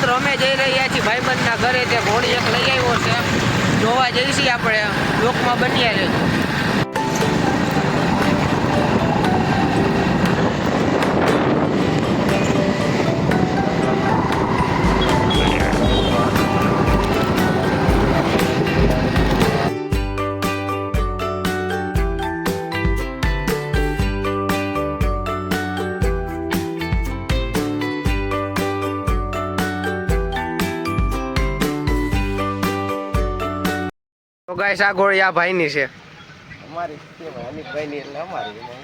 મિત્રો અમે જઈ રહ્યા છીએ ભાઈબંધના ઘરે. તે ઘોડી એક લઈ આવ્યો છે, જોવા જઈશું આપણે. લોકમાં બન્યા રહેજો. તો ગાઈસ આ ઘોડી આ ભાઈની છે. અમારી છે ભાઈ, અનિકભાઈની એટલે અમારી.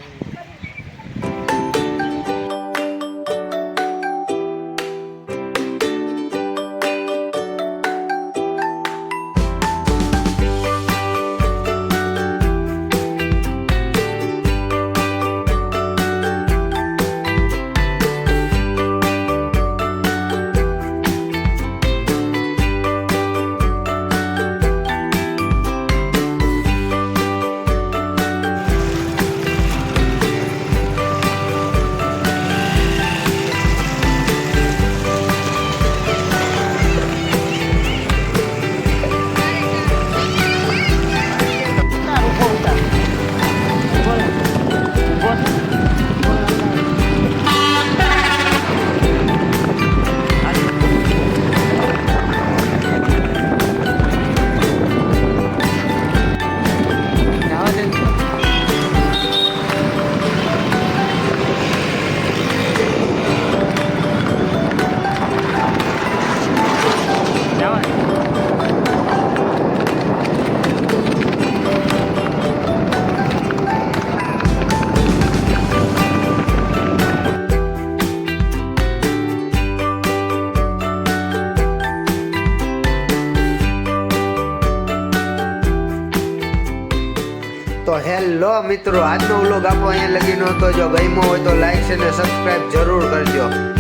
તો હેલો મિત્રો, આજનો વ્લોગ આપણો અહીંયા લગીનો હતો. જો ગમ્યો હોય તો લાઈક અને સબસ્ક્રાઈબ જરૂર કરજો.